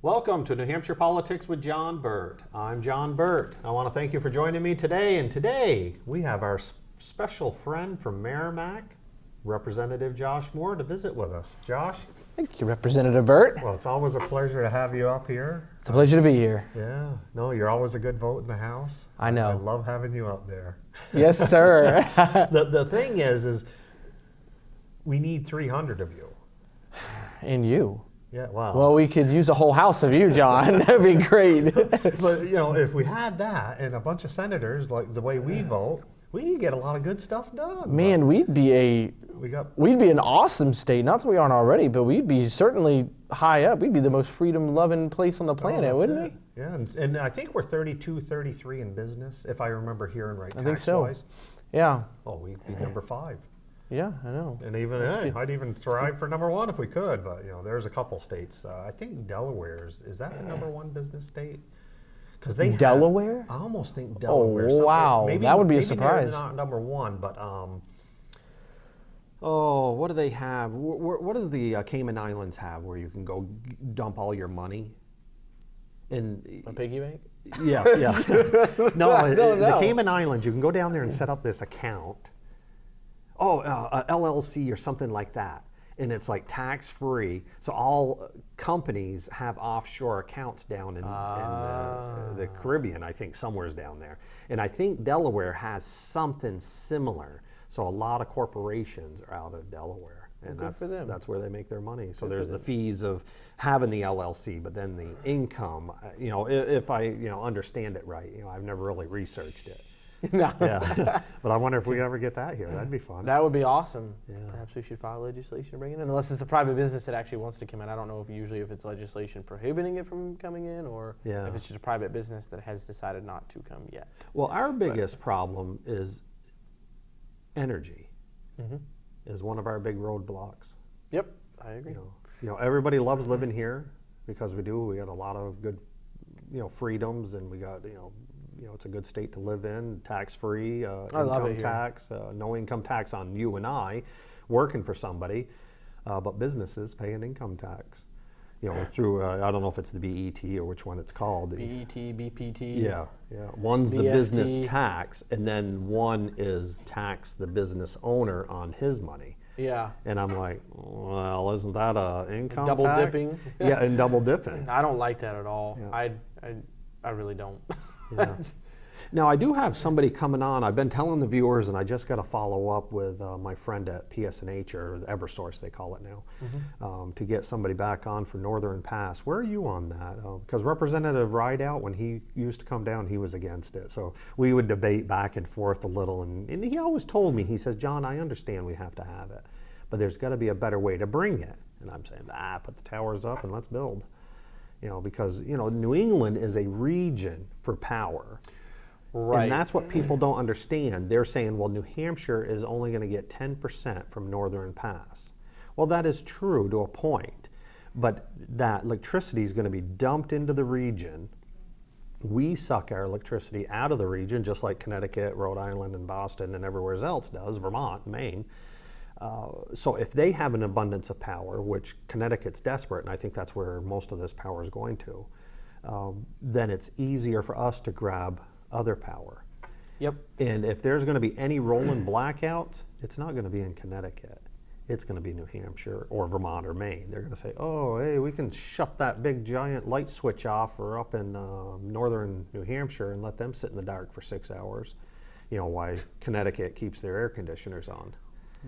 Welcome to New Hampshire Politics with John Burt. I'm John Burt. I want to thank you for joining me today. And today we have our special friend from Merrimack, Representative Josh Moore, to visit with us. Josh? Thank you, Representative Burt. Well, it's always a pleasure to have you up here. It's a pleasure to be here. Yeah. No, you're always a good vote in the House. I know. I love having you up there. Yes, sir. The thing is we need 300 of you. And you. Yeah, wow. Well, we could use a whole house of you, John. That'd be great. But, you know, if we had that and a bunch of senators, like the way we vote, we could get a lot of good stuff done. Man, we'd be an awesome state. Not that we aren't already, but we'd be certainly high up. We'd be the most freedom-loving place on the planet, wouldn't we? Yeah, and I think we're 32, 33 in business, if I remember hearing right. I think so. Yeah. Oh, we'd be number 5. Yeah, I know. And even I'd even thrive for number 1 if we could. But you know, there's a couple states. I think Delaware is that the number 1 business state? Because they Delaware. I almost think Delaware. Oh wow, maybe, that would be a maybe surprise. They're not number 1, but oh, what do they have? What does the Cayman Islands have where you can go dump all your money? In A piggy bank? Yeah. No, the Cayman Islands, you can go down there and set up this account. Oh, LLC or something like that. And it's like tax-free. So all companies have offshore accounts down in the Caribbean, I think, somewhere's down there. And I think Delaware has something similar. So a lot of corporations are out of Delaware. And that's where they make their money. So there's the fees of having the LLC, but then the income, you know, if I understand it right. You know, I've never really researched it. No. Yeah, but I wonder if we ever get that here. That'd be fun. That would be awesome. Yeah. Perhaps we should file legislation to bring it in, unless it's a private business that actually wants to come in. I don't know if it's legislation prohibiting it from coming in, or if it's just a private business that has decided not to come yet. Well, our biggest problem is energy. Mm-hmm. Is one of our big roadblocks. Yep, I agree. You know, everybody loves living here because we do. We got a lot of good, freedoms, and we got it's a good state to live in, tax-free, income tax, no income tax on you and I, working for somebody, but businesses pay an income tax. Through I don't know if it's the BET or which one it's called. BET, BPT. Yeah. One's BFT. The business tax, and then one is tax the business owner on his money. Yeah. And I'm like, well, isn't that a income double tax? Dipping? Yeah, and double dipping. I don't like that at all. Yeah. I really don't. Yeah. Now, I do have somebody coming on. I've been telling the viewers, and I just got to follow up with my friend at PSNH, or Eversource they call it now, to get somebody back on for Northern Pass. Where are you on that? Because Representative Rideout, when he used to come down, he was against it. So we would debate back and forth a little, and he always told me, he says, John, I understand we have to have it, but there's got to be a better way to bring it. And I'm saying, put the towers up and let's build. Because, New England is a region for power. Right. And that's what people don't understand. They're saying, well, New Hampshire is only going to get 10% from Northern Pass. Well, that is true to a point, but that electricity is going to be dumped into the region. We suck our electricity out of the region, just like Connecticut, Rhode Island, and Boston, and everywhere else does, Vermont, Maine. So if they have an abundance of power, which Connecticut's desperate, and I think that's where most of this power is going to, then it's easier for us to grab other power. Yep. And if there's going to be any rolling blackouts, it's not going to be in Connecticut. It's going to be New Hampshire or Vermont or Maine. They're going to say, oh, hey, we can shut that big giant light switch off or up in northern New Hampshire and let them sit in the dark for 6 hours. Why Connecticut keeps their air conditioners on.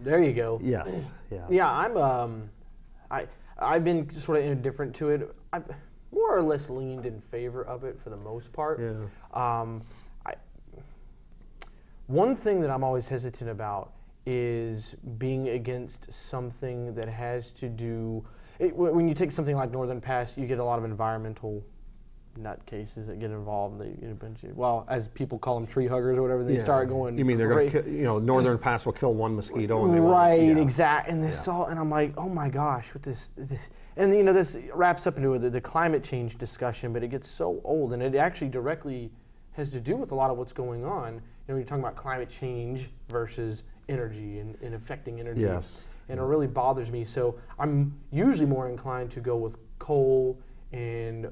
There you go. Yes. Yeah. Yeah, I've been sort of indifferent to it. I've more or less leaned in favor of it for the most part. Yeah. One thing that I'm always hesitant about is being against something that has to do. When you take something like Northern Pass, you get a lot of environmental nutcases that get involved. They get a bunch of, well, as people call them, tree huggers or whatever. They start going. You mean they're going to, Northern Pass will kill one mosquito, and they right? Exactly. And this all, and I'm like, oh my gosh, with this, and this wraps up into the climate change discussion, but it gets so old, and it actually directly has to do with a lot of what's going on. You're talking about climate change versus energy and affecting energy. Yes. And it really bothers me. So I'm usually more inclined to go with coal and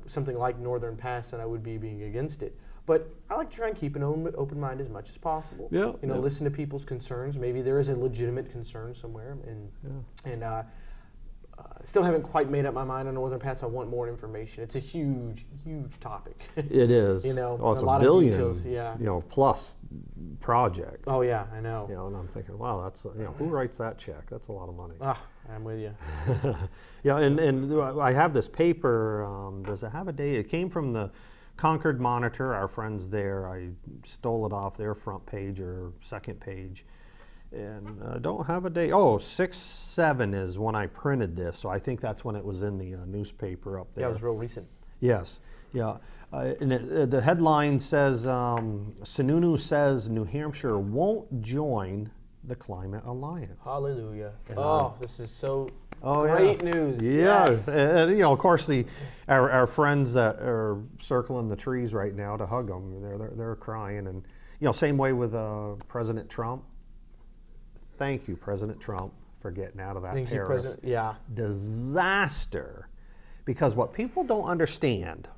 something like Northern Pass than I would be being against it. But I like to try and keep an open mind as much as possible. Yeah, Listen to people's concerns. Maybe there is a legitimate concern somewhere, and still haven't quite made up my mind on Northern Pass. I want more information. It's a huge, huge topic. It is. It's a lot billion, of details, yeah. Plus project. Oh yeah, I know. And I'm thinking, wow, that's who writes that check? That's a lot of money. I'm with you. Yeah, and I have this paper. Does it have a date? It came from the Concord Monitor, our friends there. I stole it off their front page or second page. And don't have a date. Oh, 6/7 is when I printed this, so I think that's when it was in the newspaper up there. Yeah, it was real recent. Yes, yeah. And the headline says, Sununu says New Hampshire won't join the Climate Alliance. Hallelujah. This is so Oh, great yeah. news. Yes. And, you know, of course, our friends that are circling the trees right now to hug them, they're crying. And, you know, same way with President Trump. Thank you, President Trump, for getting out of that Thank you, Paris President. Yeah. disaster. Because what people don't understand,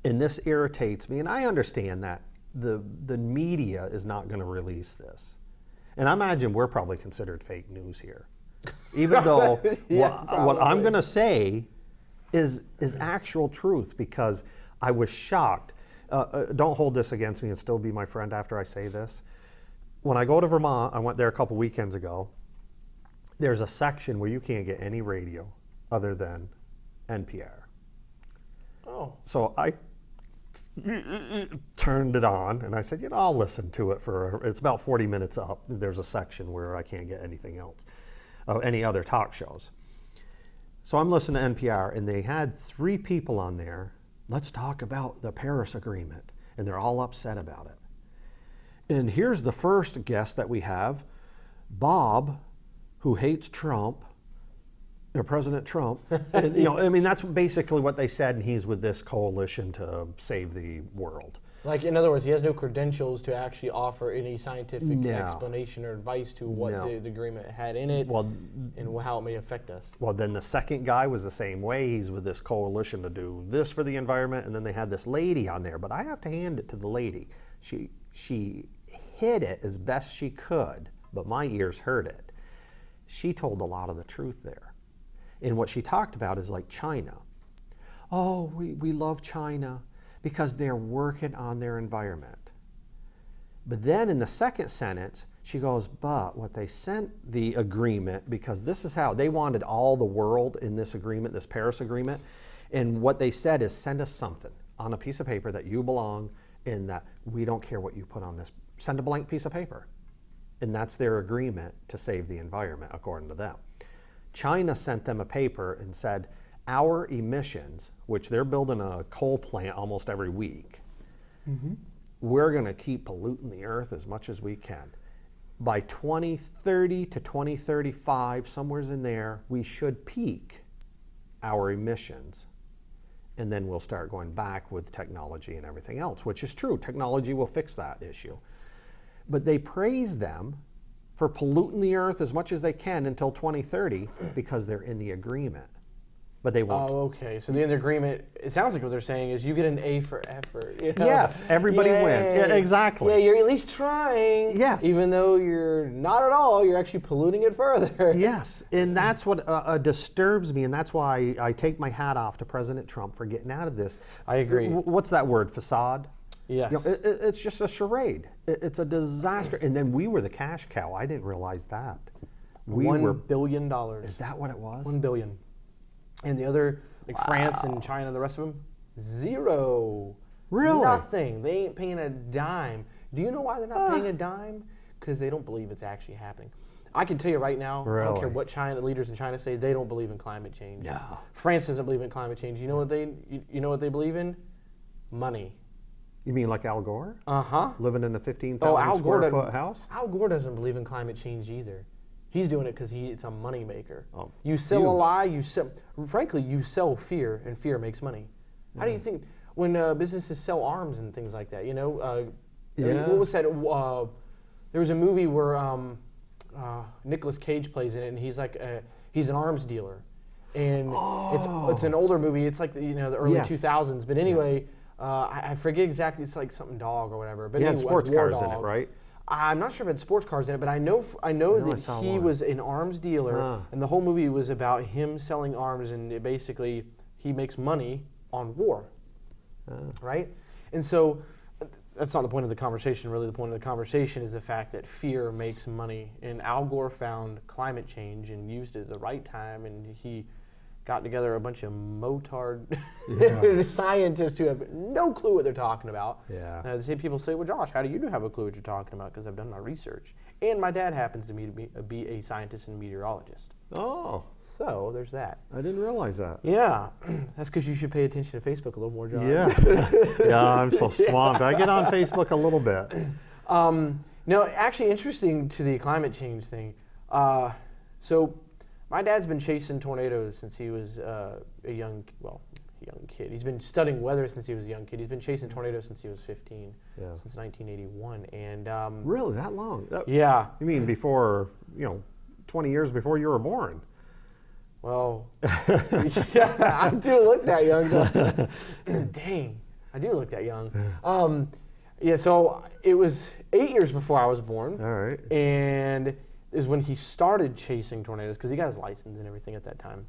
and this irritates me, and I understand that the media is not going to release this. And I imagine we're probably considered fake news here. Even though what I'm going to say is actual truth, because I was shocked. Don't hold this against me and still be my friend after I say this. When I go to Vermont, I went there a couple weekends ago, there's a section where you can't get any radio other than NPR. Oh. So I turned it on and I said, you know, I'll listen to it it's about 40 minutes up. There's a section where I can't get anything else, any other talk shows. So I'm listening to NPR and they had 3 people on there. Let's talk about the Paris Agreement. And they're all upset about it. And here's the first guest that we have, Bob, who hates Trump, or President Trump. And, you know, I mean, that's basically what they said, and he's with this coalition to save the world. Like, in other words, he has no credentials to actually offer any scientific explanation or advice to what the agreement had in it and how it may affect us. Well, then the second guy was the same way. He's with this coalition to do this for the environment, and then they had this lady on there. But I have to hand it to the lady. She hid it as best she could, but my ears heard it. She told a lot of the truth there. And what she talked about is like China. Oh, we love China because they're working on their environment. But then in the second sentence, she goes, but what they sent the agreement, because this is how they wanted all the world in this agreement, this Paris Agreement, and what they said is send us something on a piece of paper that you belong in, that we don't care what you put on this. Send a blank piece of paper. And that's their agreement to save the environment, according to them. China sent them a paper and said, our emissions, which they're building a coal plant almost every week, we're going to keep polluting the earth as much as we can. By 2030 to 2035, somewhere's in there, we should peak our emissions. And then we'll start going back with technology and everything else, which is true. Technology will fix that issue. But they praise them for polluting the earth as much as they can until 2030 because they're in the agreement. But they won't. Oh, okay. So the agreement, it sounds like what they're saying is you get an A for effort. You know? Yes, everybody wins. Yeah, exactly. Yeah, you're at least trying. Yes. Even though you're not at all, you're actually polluting it further. Yes, and that's what disturbs me, and that's why I take my hat off to President Trump for getting out of this. I agree. What's that word, facade? Yes. You know, it's just a charade. It's a disaster. And then we were the cash cow. I didn't realize that. $1 billion. Is that what it was? $1 billion. And the other, like France and China, the rest of them, zero. Really? Nothing. They ain't paying a dime. Do you know why they're not paying a dime? Because they don't believe it's actually happening. I can tell you right now, I don't care what China leaders in China say, they don't believe in climate change. No. France doesn't believe in climate change. You know what they believe in? Money. You mean like Al Gore? Uh-huh. Living in a 15,000 square foot house? Al Gore doesn't believe in climate change either. He's doing it because it's a money maker. Oh, you sell a lie, frankly, you sell fear, and fear makes money. How do you think, when businesses sell arms and things like that, you know? What was that? There was a movie where Nicolas Cage plays in it, and he's like, he's an arms dealer. and it's an older movie. It's like the early 2000s. But anyway, I forget exactly. It's like something dog or whatever. But anyway, sports War cars Dog. in it, right? I'm not sure if it had sports cars in it, but I know that he was an arms dealer, and the whole movie was about him selling arms, and basically he makes money on war, right? And so that's not the point of the conversation. Really, the point of the conversation is the fact that fear makes money. And Al Gore found climate change and used it at the right time, and he got together a bunch of motard scientists who have no clue what they're talking about. Yeah. People say, well, Josh, how do you have a clue what you're talking about? Because I've done my research. And my dad happens to be a scientist and meteorologist. Oh. So there's that. I didn't realize that. Yeah. That's because you should pay attention to Facebook a little more, John. Yeah. Yeah, I'm so swamped. I get on Facebook a little bit. No, actually interesting to the climate change thing. So my dad's been chasing tornadoes since he was a young kid. He's been studying weather since he was a young kid. He's been chasing tornadoes since he was 15, since 1981. And really, that long? Yeah. You mean before, 20 years before you were born? Well, yeah, I do look that young. Dang, I do look that young. So it was 8 years before I was born. All right. And is when he started chasing tornadoes, because he got his license and everything at that time.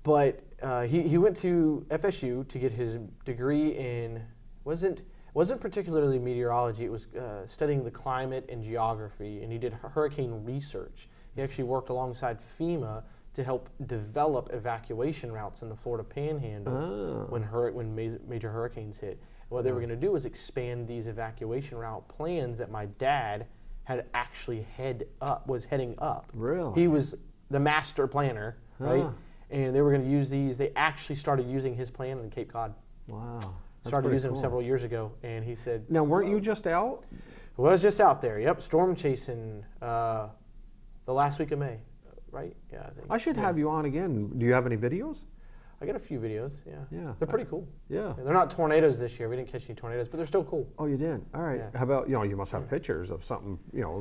But he went to FSU to get his degree in, wasn't particularly meteorology, it was studying the climate and geography, and he did hurricane research. He actually worked alongside FEMA to help develop evacuation routes in the Florida Panhandle when major hurricanes hit. And what they were going to do was expand these evacuation route plans that my dad had actually was heading up. Really? He was the master planner, right? And they were going to use these. They actually started using his plan in Cape Cod. Wow. Started using them several years ago, and he said... Now, weren't you just out? I was just out there, yep, storm chasing the last week of May, right? Yeah, I think. I should have you on again. Do you have any videos? I got a few videos, yeah. Yeah. They're pretty cool. Yeah. They're not tornadoes this year. We didn't catch any tornadoes, but they're still cool. Oh, you did? All right. Yeah. How about, you must have pictures of something,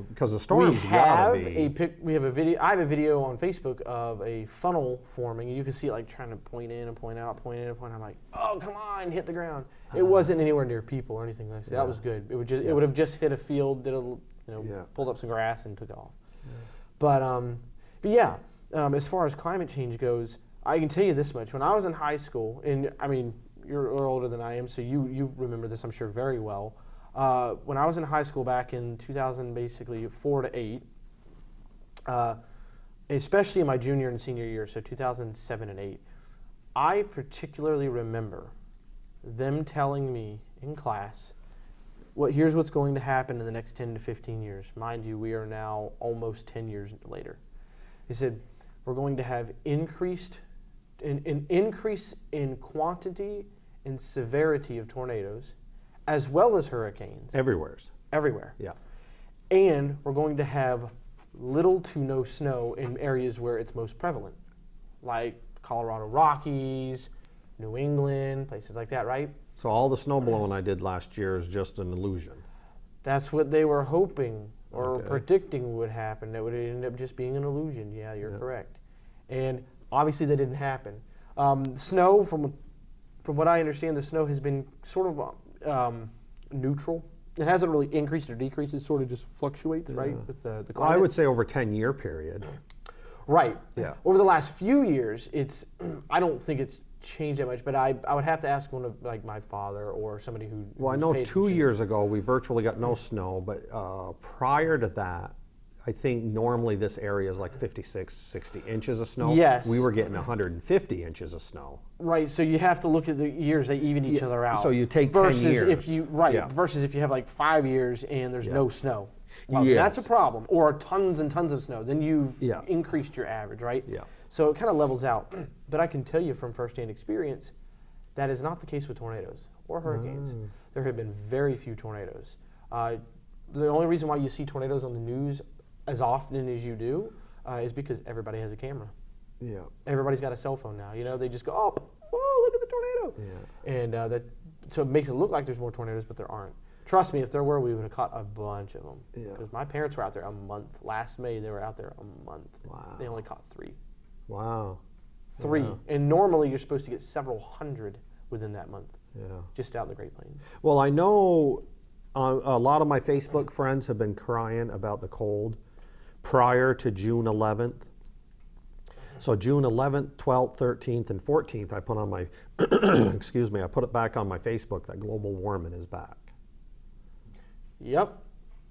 because the storms gotta be... We have a video. I have a video on Facebook of a funnel forming. You can see it like trying to point in and point out, point in and point out. I'm like, oh, come on, hit the ground. It wasn't anywhere near people or anything like that. That was good. It would just, it would have just hit a field, pulled up some grass and took off. Yeah. But yeah, as far as climate change goes, I can tell you this much. When I was in high school, and I mean, you're older than I am, so you remember this, I'm sure, very well. When I was in high school back in 2000, basically 4 to 8, especially in my junior and senior year, so 2007 and 8, I particularly remember them telling me in class, here's what's going to happen in the next 10 to 15 years. Mind you, we are now almost 10 years later. They said, we're going to have an increase in quantity and severity of tornadoes, as well as hurricanes. Everywhere. Yeah. And we're going to have little to no snow in areas where it's most prevalent, like Colorado Rockies, New England, places like that, right? So all the snow blowing I did last year is just an illusion. That's what they were hoping or predicting would happen. That would end up just being an illusion. Yeah, you're correct. And obviously that didn't happen. Snow, from what I understand, the snow has been sort of neutral. It hasn't really increased or decreased. It sort of just fluctuates, right, with the climate. Well, I would say over a 10-year period. Right. Yeah. Over the last few years, I don't think it's changed that much, but I would have to ask one of my father or somebody who. Well, I know 2 years ago we virtually got no snow, but prior to that, I think normally this area is like 56, 60 inches of snow. Yes. We were getting 150 inches of snow. Right, so you have to look at the years, they even each other out. So you take versus 10 years. Versus if you have like 5 years and there's no snow. Well, that's a problem. Or tons and tons of snow. Then you've increased your average, right? Yeah. So it kind of levels out. But I can tell you from firsthand experience, that is not the case with tornadoes or hurricanes. There have been very few tornadoes. The only reason why you see tornadoes on the news as often as you do is because everybody has a camera. Yeah. Everybody's got a cell phone now. They just go, oh, whoa, look at the tornado. Yeah. And so it makes it look like there's more tornadoes, but there aren't. Trust me, if there were, we would have caught a bunch of them. Yeah. Because my parents were out there a month. Last May, they were out there a month. Wow. They only caught 3. Wow. 3. Yeah. And normally you're supposed to get several hundred within that month. Yeah. Just out in the Great Plains. Well, I know a lot of my Facebook friends have been crying about the cold prior to June 11th. So June 11th, 12th, 13th, and 14th, I put on my, excuse me, I put it back on my Facebook that global warming is back. Yep.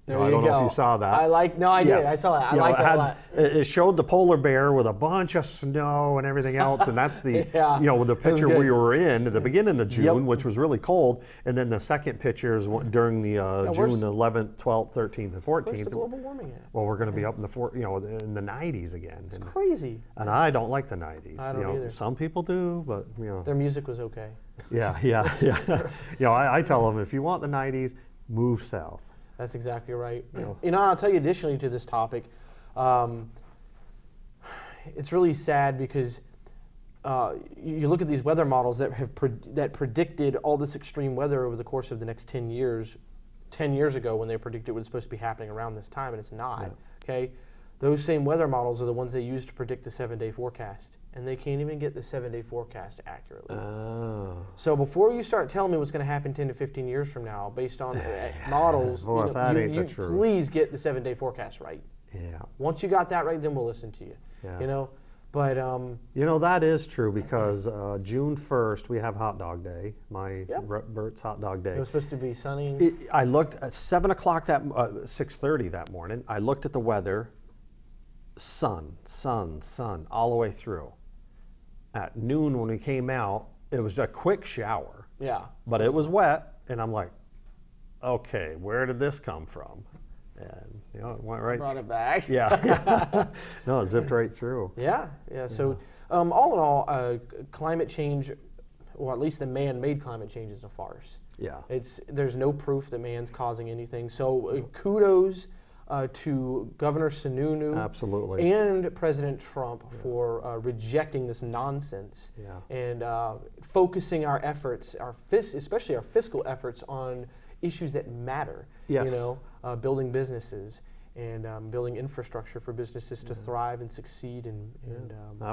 There I you don't go. know if you saw that. I did. I saw that. I like that a lot. It showed the polar bear with a bunch of snow and everything else, and that's the, Yeah, the picture good. we were in at the beginning of June, Yep. which was really cold, and then the second picture is during the June 11th, 12th, 13th, and 14th. Where's the global warming at? Well, we're going to be up in the in the 90s again. It's crazy. And I don't like the 90s. I don't either. Some people do, but Their music was okay. yeah. I tell them if you want the 90s, move south. That's exactly right. I'll tell you additionally to this topic, it's really sad because you look at these weather models that have that predicted all this extreme weather over the course of the next 10 years. 10 years ago when they predicted it was supposed to be happening around this time, and it's not. Yeah. Okay, those same weather models are the ones they use to predict the 7-day forecast, and they can't even get the 7-day forecast accurately. Oh. So before you start telling me what's going to happen 10 to 15 years from now, based on models, Well, if that ain't the truth. please get the 7-day forecast right. Yeah. Once you got that right, then we'll listen to you. Yeah. But that is true because June 1st we have Hot Dog Day, Burt's Hot Dog Day. it was supposed to be sunny. I looked at 7 o'clock 6:30 that morning. I looked at the weather. Sun, all the way through. At noon when we came out, it was a quick shower. Yeah. But it was wet, and I'm like, okay, where did this come from? And it went right. Brought it back. Yeah. No, it zipped right through. Yeah. So all in all, climate change, or at least the man-made climate change, is a farce. Yeah. There's no proof that man's causing anything. So kudos to Governor Sununu Absolutely. and President Trump for rejecting this nonsense and focusing our efforts, especially our fiscal efforts, on issues that matter. Yes. Building businesses and building infrastructure for businesses to thrive and succeed and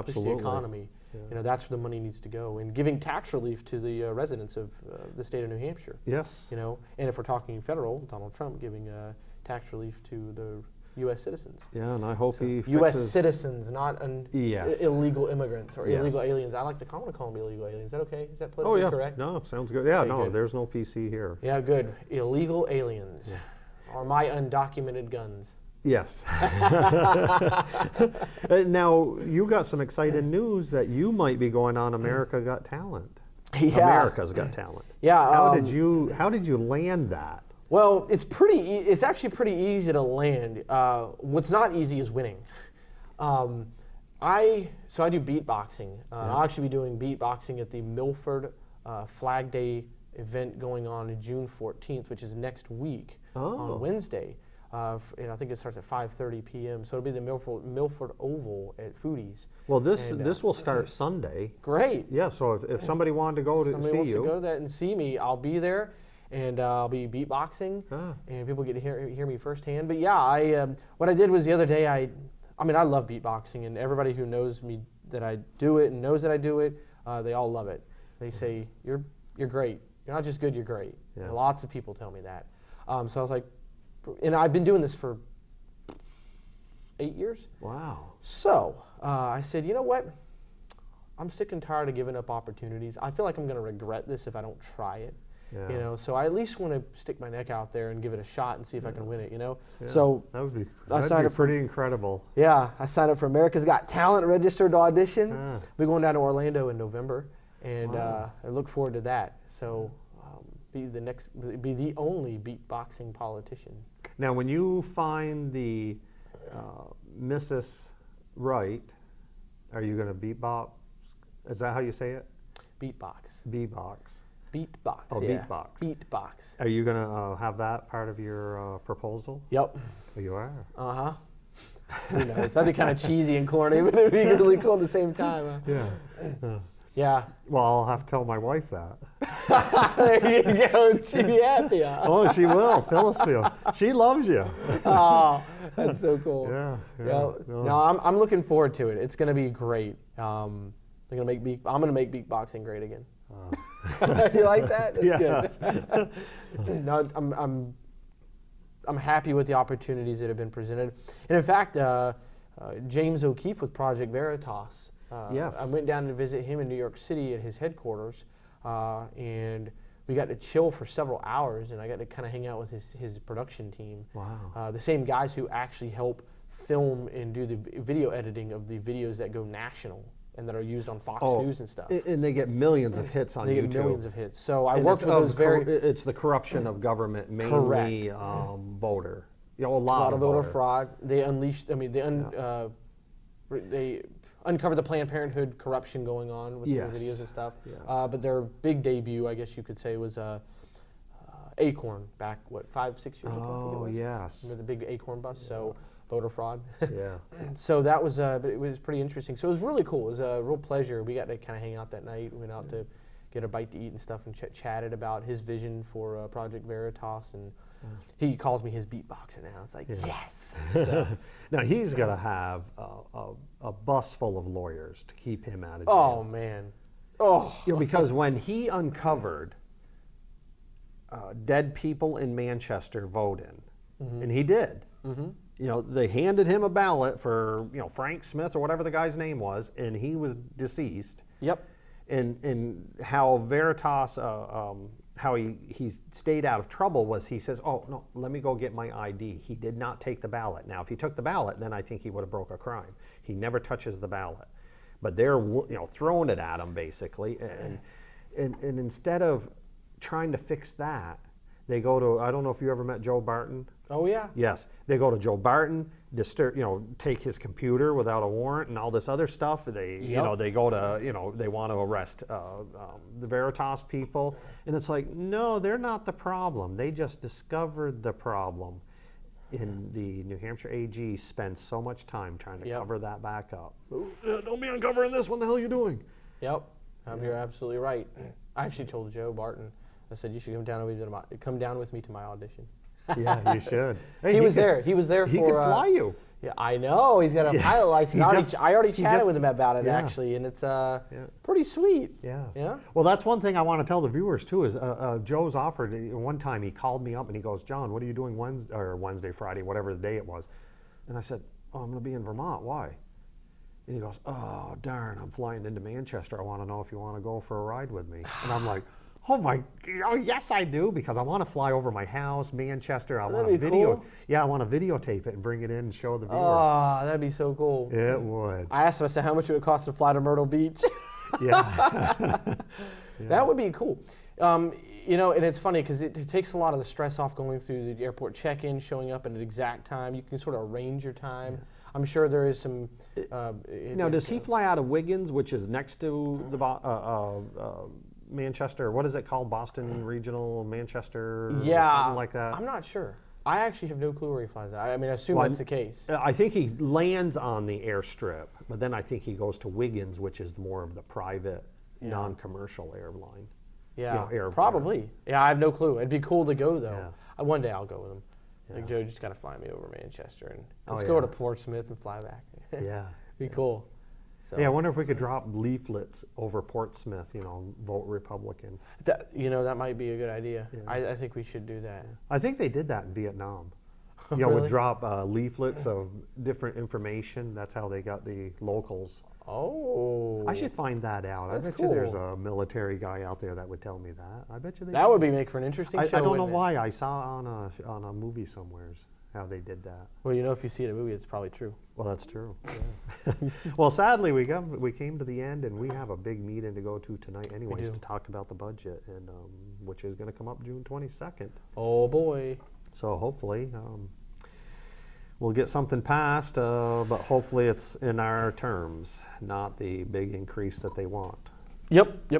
push the economy. Yeah. That's where the money needs to go. And giving tax relief to the residents of the state of New Hampshire. Yes. And if we're talking federal, Donald Trump giving tax relief to the U.S. citizens. Yeah, and I hope he fixes... U.S. citizens, not Yes. illegal immigrants or Yes. illegal aliens. I want to call them illegal aliens. Is that okay? Is that politically correct? No, sounds good. Yeah, Okay, good. There's no PC here. Yeah, good. Illegal aliens are my undocumented guns. Yes. Now, you got some exciting news that you might be going on America Got Talent. Yeah. America's Got Talent. Yeah. How did you land that? Well, it's actually pretty easy to land. What's not easy is winning. I do beatboxing. I'll actually be doing beatboxing at the Milford Flag Day event going on June 14th, which is next week on Wednesday. And I think it starts at 5:30 p.m. So it'll be the Milford Oval at Foodies. Well, this will start Sunday. Great. Yeah. So if somebody wanted to go to Somebody see wants you, to go to that and see me, I'll be there, and I'll be beatboxing, and people get to hear me firsthand. But yeah, what I did was the other day, I love beatboxing, and everybody who knows me that I do it and knows that I do it, they all love it. They say you're great. You're not just good, you're great. Yeah. And lots of people tell me that. So I was like, and I've been doing this for 8 years. Wow. So I said, you know what? I'm sick and tired of giving up opportunities. I feel like I'm going to regret this if I don't try it. Yeah. So I at least want to stick my neck out there and give it a shot and see if I can win it. Yeah. So that'd be up pretty incredible. Yeah, I signed up for America's Got Talent, registered to audition. We're going down to Orlando in November, and I look forward to that. So be the only beatboxing politician. Now, when you find the Mrs. Right, are you going to beatbox? Is that how you say it? Beatbox. Beatbox. Beatbox. Oh, yeah. beatbox. Beatbox. Are you going to have that part of your proposal? Yep. Oh, you are? Uh-huh. Who knows? That'd be kind of cheesy and corny, but it'd be really cool at the same time. Yeah. Yeah. Well, I'll have to tell my wife that. There you go. She'd be happy. Huh? Oh, she will. Phyllis will. She loves you. Oh, that's so cool. Yeah. No, I'm looking forward to it. It's going to be great. I'm going to make beatboxing great again. You like that? That's good. No, I'm happy with the opportunities that have been presented. And in fact, James O'Keefe with Project Veritas. Yes. I went down to visit him in New York City at his headquarters, and we got to chill for several hours, and I got to kind of hang out with his production team. Wow. The same guys who actually help film and do the video editing of the videos that go national and that are used on Fox News and stuff. And they get millions of hits on YouTube. They get millions of hits. So I worked with those It's the corruption of government, mainly voter. A lot of voter fraud. They unleashed. I mean, they uncovered the Planned Parenthood corruption going on with the videos and stuff. Yeah. But their big debut, I guess you could say, was Acorn back 5-6 years ago. Oh yes. Remember the big Acorn bus? Yeah. So voter fraud. Yeah. So that was it was pretty interesting. So it was really cool. It was a real pleasure. We got to kind of hang out that night. We went out to get a bite to eat and stuff, and chatted about his vision for Project Veritas, and he calls me his beatboxer now. It's like, yes. So. Now he's going to have a bus full of lawyers to keep him out of jail. Oh, man. Oh. Because when he uncovered dead people in Manchester voting, and he did, they handed him a ballot for, Frank Smith or whatever the guy's name was, and he was deceased. Yep. And how Veritas, how he stayed out of trouble was he says, oh, no, let me go get my ID. He did not take the ballot. Now, if he took the ballot, then I think he would have broke a crime. He never touches the ballot. But they're throwing it at him, basically. And instead of trying to fix that, they go to, I don't know if you ever met Joe Barton. Oh, yeah. Yes. They go to Joe Barton, take his computer without a warrant and all this other stuff. They, they go to, they want to arrest the Veritas people. And it's like, no, they're not the problem. They just discovered the problem. And the New Hampshire AG spends so much time trying to cover that back up. Don't be uncovering this. What the hell are you doing? Yep. You're absolutely right. I actually told Joe Barton, I said, you should come down with me to my audition. Yeah, you should. Hey, he was there. He was there he for. He could fly you. Yeah, I know. He's got a pilot license. I already chatted with him about it, actually, and it's pretty sweet. Yeah. Yeah. Well, that's one thing I want to tell the viewers too is Joe's offered. One time he called me up and he goes, John, what are you doing Wednesday, Friday, whatever the day it was? And I said, oh, I'm going to be in Vermont. Why? And he goes, oh, darn, I'm flying into Manchester. I want to know if you want to go for a ride with me. And I'm like, oh yes I do, because I want to fly over my house, Manchester. I want to video. Cool. Yeah, I want to videotape it and bring it in and show the viewers. Oh, that'd be so cool. It would. I asked him, I said, how much would it cost to fly to Myrtle Beach? Yeah. That would be cool. And it's funny because it takes a lot of the stress off going through the airport check-in, showing up at an exact time. You can sort of arrange your time. Yeah. I'm sure there is some. Now, does he fly out of Wiggins, which is next to the Manchester? What is it called? Boston Regional Manchester? Yeah, something like that. I'm not sure. I actually have no clue where he flies out. I mean, I assume that's the case. I think he lands on the airstrip, but then I think he goes to Wiggins, which is more of the private, non-commercial airline. Yeah, probably. Yeah, I have no clue. It'd be cool to go though. Yeah. One day I'll go with him. Yeah. Like, Joe, just got to fly me over Manchester and let's go to Portsmouth and fly back. Yeah. Be cool. So. Yeah, I wonder if we could drop leaflets over Portsmouth, vote Republican. That might be a good idea. Yeah. I think we should do that. I think they did that in Vietnam. Really? Would drop leaflets of different information. That's how they got the locals. Oh. I should find that out. That's I bet cool. you there's a military guy out there that would tell me that. I bet you that would make for an interesting show. I don't know why. I saw it on a movie somewhere how they did that. Well, if you see it in a movie, it's probably true. Well, that's true. Yeah. Well, sadly, we came to the end, and we have a big meeting to go to tonight anyways to talk about the budget, and which is going to come up June 22nd. Oh, boy. So hopefully we'll get something passed, but hopefully it's in our terms, not the big increase that they want. Yep.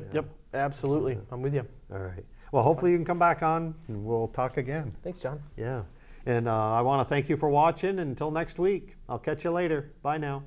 Absolutely. I'm with you. All right. Well, hopefully you can come back on, and we'll talk again. Thanks, John. Yeah. And I want to thank you for watching. Until next week, I'll catch you later. Bye now.